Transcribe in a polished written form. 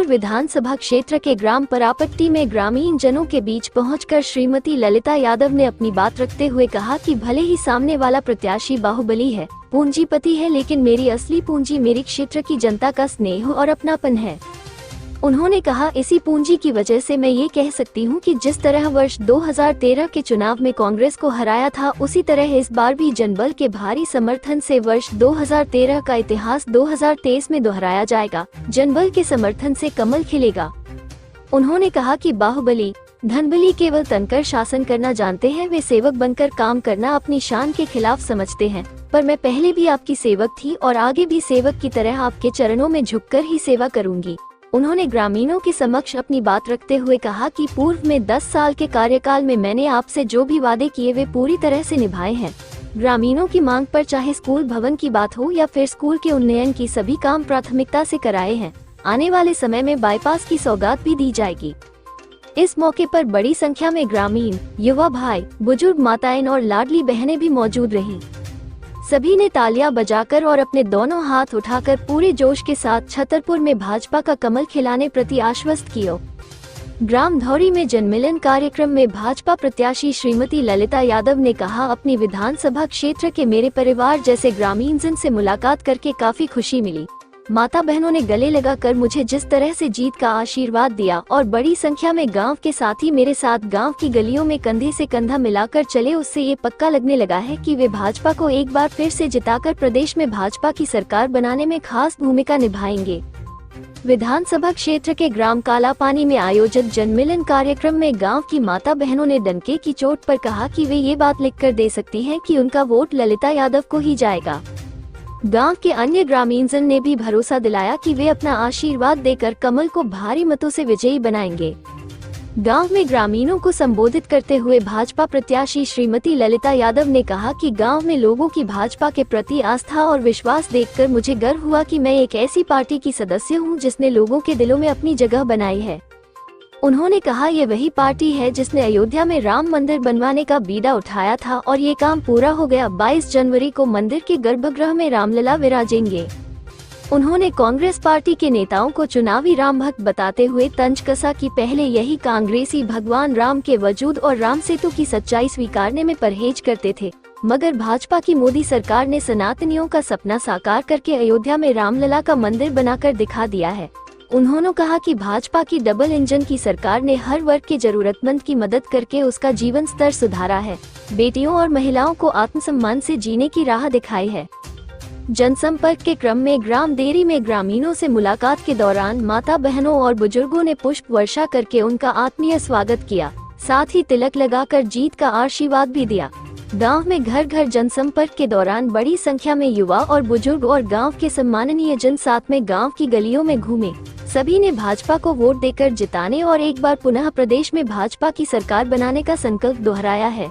छतरपुर विधानसभा क्षेत्र के ग्राम परापट्टी में ग्रामीण जनों के बीच पहुंचकर श्रीमती ललिता यादव ने अपनी बात रखते हुए कहा कि भले ही सामने वाला प्रत्याशी बाहुबली है, पूंजीपति है, लेकिन मेरी असली पूंजी मेरी क्षेत्र की जनता का स्नेह और अपनापन है। उन्होंने कहा, इसी पूंजी की वजह से मैं ये कह सकती हूँ कि जिस तरह वर्ष 2013 के चुनाव में कांग्रेस को हराया था, उसी तरह इस बार भी जनबल के भारी समर्थन से वर्ष 2013 का इतिहास 2023 में दोहराया जाएगा। जनबल के समर्थन से कमल खिलेगा। उन्होंने कहा कि बाहुबली, धनबली केवल तनकर शासन करना जानते हैं, वे सेवक बनकर काम करना अपनी शान के खिलाफ समझते हैं। पर मैं पहले भी आपकी सेवक थी और आगे भी सेवक की तरह आपके चरणों में झुककर ही सेवा करूंगी। उन्होंने ग्रामीणों के समक्ष अपनी बात रखते हुए कहा कि पूर्व में 10 साल के कार्यकाल में मैंने आपसे जो भी वादे किए वे पूरी तरह से निभाए हैं। ग्रामीणों की मांग पर चाहे स्कूल भवन की बात हो या फिर स्कूल के उन्नयन की, सभी काम प्राथमिकता से कराए हैं। आने वाले समय में बाईपास की सौगात भी दी जाएगी। इस मौके पर बड़ी संख्या में ग्रामीण, युवा भाई, बुजुर्ग माताएं और लाडली बहनें भी मौजूद रहीं। सभी ने तालियां बजाकर और अपने दोनों हाथ उठाकर पूरे जोश के साथ छतरपुर में भाजपा का कमल खिलाने प्रति आश्वस्त किया। ग्राम धौरी में जनमिलन कार्यक्रम में भाजपा प्रत्याशी श्रीमती ललिता यादव ने कहा, अपनी विधानसभा क्षेत्र के मेरे परिवार जैसे ग्रामीण जन से मुलाकात करके काफी खुशी मिली। माता बहनों ने गले लगाकर मुझे जिस तरह से जीत का आशीर्वाद दिया और बड़ी संख्या में गांव के साथी मेरे साथ गांव की गलियों में कंधे से कंधा मिलाकर चले, उससे ये पक्का लगने लगा है कि वे भाजपा को एक बार फिर से जिताकर प्रदेश में भाजपा की सरकार बनाने में खास भूमिका निभाएंगे। विधानसभा क्षेत्र के ग्राम कालापानी में आयोजित जनमिलन कार्यक्रम में गाँव की माता बहनों ने डंके की चोट पर कहा कि वे ये बात लिखकर दे सकती हैं कि उनका वोट ललिता यादव को ही जाएगा। गांव के अन्य ग्रामीणजन ने भी भरोसा दिलाया कि वे अपना आशीर्वाद देकर कमल को भारी मतों से विजयी बनाएंगे। गांव में ग्रामीणों को संबोधित करते हुए भाजपा प्रत्याशी श्रीमती ललिता यादव ने कहा कि गांव में लोगों की भाजपा के प्रति आस्था और विश्वास देखकर मुझे गर्व हुआ कि मैं एक ऐसी पार्टी की सदस्य हूं जिसने लोगों के दिलों में अपनी जगह बनाई है। उन्होंने कहा, ये वही पार्टी है जिसने अयोध्या में राम मंदिर बनवाने का बीड़ा उठाया था और ये काम पूरा हो गया। 22 जनवरी को मंदिर के गर्भगृह में रामलला विराजेंगे। उन्होंने कांग्रेस पार्टी के नेताओं को चुनावी राम भक्त बताते हुए तंज कसा कि पहले यही कांग्रेसी भगवान राम के वजूद और राम सेतु की सच्चाई स्वीकारने में परहेज करते थे, मगर भाजपा की मोदी सरकार ने सनातनियों का सपना साकार करके अयोध्या में रामलला का मंदिर बनाकर दिखा दिया है। उन्होंने कहा कि भाजपा की डबल इंजन की सरकार ने हर वर्ग के जरूरतमंद की मदद करके उसका जीवन स्तर सुधारा है, बेटियों और महिलाओं को आत्मसम्मान से जीने की राह दिखाई है। जनसंपर्क के क्रम में ग्राम देरी में ग्रामीणों से मुलाकात के दौरान माता बहनों और बुजुर्गों ने पुष्प वर्षा करके उनका आत्मीय स्वागत किया, साथ ही तिलक लगाकर जीत का आशीर्वाद भी दिया। गांव में घर घर जनसंपर्क के दौरान बड़ी संख्या में युवा और बुजुर्ग और गांव के सम्माननीय जन साथ में गांव की गलियों में घूमे। सभी ने भाजपा को वोट देकर जिताने और एक बार पुनः प्रदेश में भाजपा की सरकार बनाने का संकल्प दोहराया है।